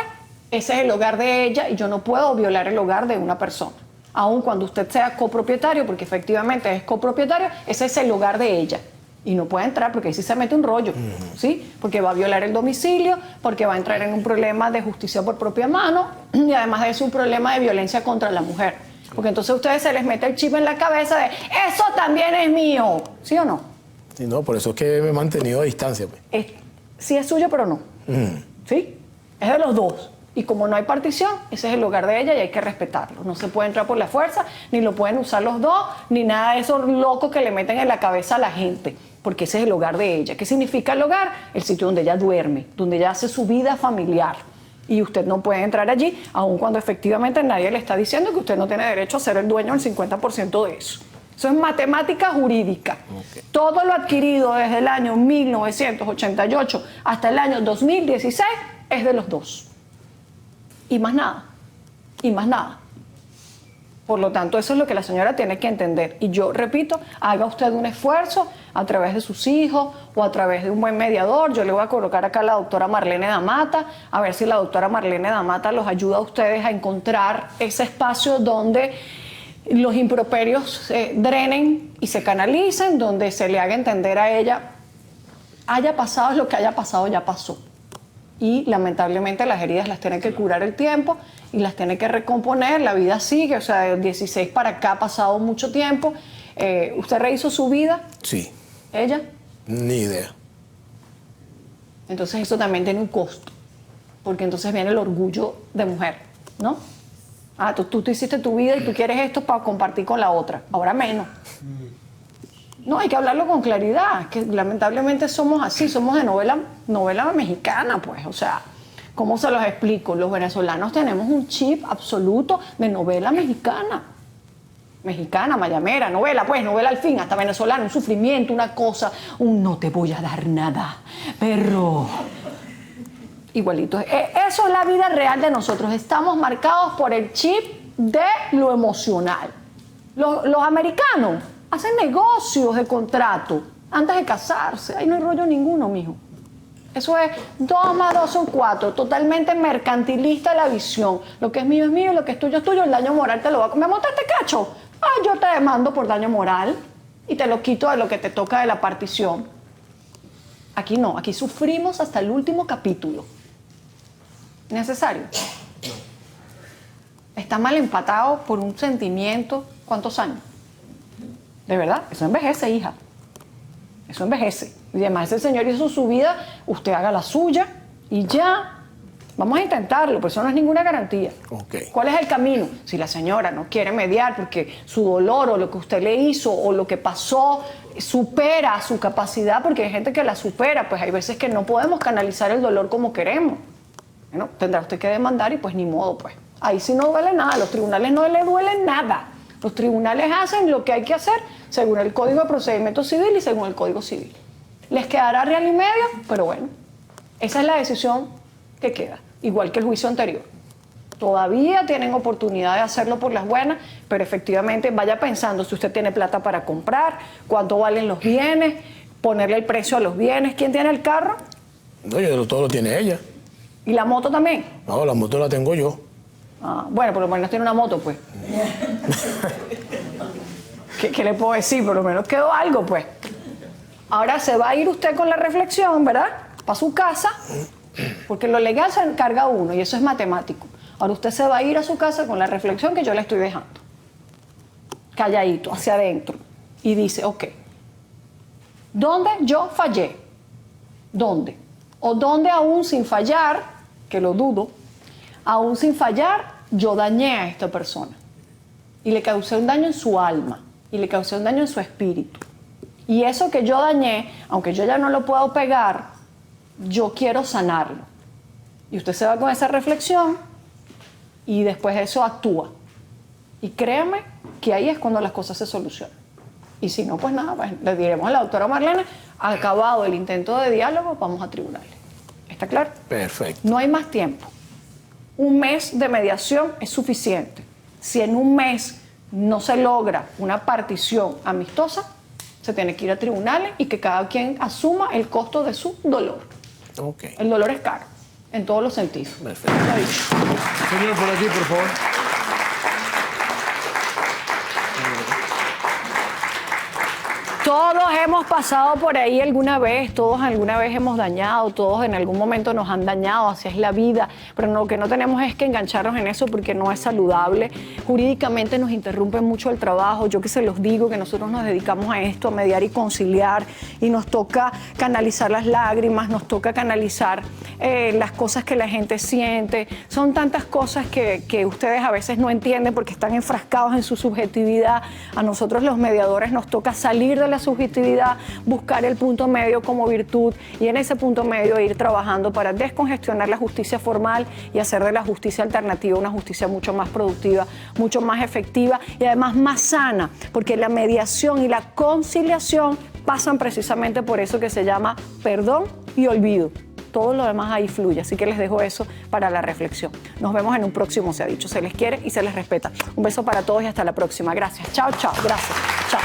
[SPEAKER 1] ese es el hogar de ella y yo no puedo violar el hogar de una persona. Aun cuando usted sea copropietario, porque efectivamente es copropietario, ese es el hogar de ella. Y no puede entrar porque ahí sí se mete un rollo, ¿sí? Porque va a violar el domicilio, porque va a entrar en un problema de justicia por propia mano y además de eso un problema de violencia contra la mujer. Porque entonces a ustedes se les mete el chip en la cabeza de ¡eso también es mío! ¿Sí o no?
[SPEAKER 4] Sí, no, por eso es que me he mantenido a distancia. Pues.
[SPEAKER 1] Sí es suyo, pero no. ¿Sí? Es de los dos. Y como no hay partición, ese es el hogar de ella y hay que respetarlo. No se puede entrar por la fuerza, ni lo pueden usar los dos, ni nada de esos locos que le meten en la cabeza a la gente, porque ese es el hogar de ella. ¿Qué significa el hogar? El sitio donde ella duerme, donde ella hace su vida familiar. Y usted no puede entrar allí, aun cuando efectivamente nadie le está diciendo que usted no tiene derecho a ser el dueño del 50% de eso. Eso es matemática jurídica. Okay. Todo lo adquirido desde el año 1988 hasta el año 2016 es de los dos. Y más nada, y más nada. Por lo tanto, eso es lo que la señora tiene que entender. Y yo repito, haga usted un esfuerzo a través de sus hijos o a través de un buen mediador. Yo le voy a colocar acá a la doctora Marlene Damata, a ver si la doctora Marlene Damata los ayuda a ustedes a encontrar ese espacio donde los improperios se drenen y se canalicen, donde se le haga entender a ella, haya pasado lo que haya pasado, ya pasó. Y lamentablemente las heridas las tiene que curar el tiempo y las tiene que recomponer, la vida sigue, o sea, de 16 para acá ha pasado mucho tiempo. ¿Usted rehizo su vida?
[SPEAKER 4] Sí.
[SPEAKER 1] ¿Ella?
[SPEAKER 4] Ni idea.
[SPEAKER 1] Entonces eso también tiene un costo, porque entonces viene el orgullo de mujer, ¿no? Ah, tú hiciste tu vida y tú quieres esto para compartir con la otra, ahora menos. No, hay que hablarlo con claridad, que lamentablemente somos así, somos de novela mexicana, pues, o sea, ¿cómo se los explico? Los venezolanos tenemos un chip absoluto de novela mexicana, mayamera, novela al fin, hasta venezolana, un sufrimiento, una cosa, un no te voy a dar nada, perro. Igualito, eso es la vida real de nosotros, estamos marcados por el chip de lo emocional. Los americanos hacen negocios de contrato antes de casarse. Ahí no hay rollo ninguno, mijo. Eso es 2 más 2 son 4. Totalmente mercantilista la visión. Lo que es mío, lo que es tuyo, el daño moral te lo va a... ¿Me montaste cacho? Yo te demando por daño moral y te lo quito de lo que te toca de la partición. Aquí no, aquí sufrimos hasta el último capítulo. ¿Necesario? Está mal empatado por un sentimiento. ¿Cuántos años? De verdad, eso envejece, hija. Eso envejece. Y además ese señor hizo su vida, usted haga la suya y ya. Vamos a intentarlo, pero eso no es ninguna garantía.
[SPEAKER 4] Okay.
[SPEAKER 1] ¿Cuál es el camino? Si la señora no quiere mediar porque su dolor o lo que usted le hizo o lo que pasó supera su capacidad, porque hay gente que la supera, pues hay veces que no podemos canalizar el dolor como queremos. Bueno, tendrá usted que demandar y pues ni modo, pues. Ahí sí no duele nada, a los tribunales no le duele nada. Los tribunales hacen lo que hay que hacer según el Código de Procedimiento Civil y según el Código Civil. Les quedará real y medio, pero bueno, esa es la decisión que queda, igual que el juicio anterior. Todavía tienen oportunidad de hacerlo por las buenas, pero efectivamente vaya pensando si usted tiene plata para comprar, cuánto valen los bienes, ponerle el precio a los bienes. ¿Quién tiene el carro?
[SPEAKER 4] No, todo lo tiene ella.
[SPEAKER 1] ¿Y la moto también?
[SPEAKER 4] No, la moto la tengo yo.
[SPEAKER 1] Ah, bueno, por lo menos tiene una moto, pues. ¿Qué le puedo decir? Por lo menos quedó algo, pues. Ahora se va a ir usted con la reflexión, ¿verdad? Para su casa, porque lo legal se encarga uno y eso es matemático. Ahora usted se va a ir a su casa con la reflexión que yo le estoy dejando. Calladito, hacia adentro. Y dice, ok, ¿dónde yo fallé? ¿Dónde? O dónde aún sin fallar, que lo dudo, aún sin fallar, yo dañé a esta persona. Y le causé un daño en su alma. Y le causé un daño en su espíritu. Y eso que yo dañé, aunque yo ya no lo puedo pegar, yo quiero sanarlo. Y usted se va con esa reflexión y después de eso actúa. Y créame que ahí es cuando las cosas se solucionan. Y si no, pues nada, pues le diremos a la doctora Marlene, acabado el intento de diálogo, vamos a tribunales. ¿Está claro?
[SPEAKER 4] Perfecto.
[SPEAKER 1] No hay más tiempo. 1 mes de mediación es suficiente. Si en 1 mes no se logra una partición amistosa, se tiene que ir a tribunales y que cada quien asuma el costo de su dolor.
[SPEAKER 4] Okay.
[SPEAKER 1] El dolor es caro, en todos los sentidos.
[SPEAKER 4] Perfecto.
[SPEAKER 5] Señor, por aquí, por favor.
[SPEAKER 1] Todos hemos pasado por ahí alguna vez, todos alguna vez hemos dañado, todos en algún momento nos han dañado, así es la vida, pero lo que no tenemos es que engancharnos en eso porque no es saludable. Jurídicamente nos interrumpe mucho el trabajo. Yo que se los digo que nosotros nos dedicamos a esto, a mediar y conciliar, y nos toca canalizar las lágrimas, nos toca canalizar las cosas que la gente siente. Son tantas cosas que ustedes a veces no entienden porque están enfrascados en su subjetividad. A nosotros los mediadores nos toca salir de la subjetividad, buscar el punto medio como virtud y en ese punto medio ir trabajando para descongestionar la justicia formal y hacer de la justicia alternativa una justicia mucho más productiva, mucho más efectiva y además más sana, porque la mediación y la conciliación pasan precisamente por eso que se llama perdón y olvido. Todo lo demás ahí fluye, así que les dejo eso para la reflexión. Nos vemos en un próximo Se ha Dicho. Se les quiere y se les respeta. Un beso para todos y hasta la próxima. Gracias. Chao, chao. Gracias. Chao.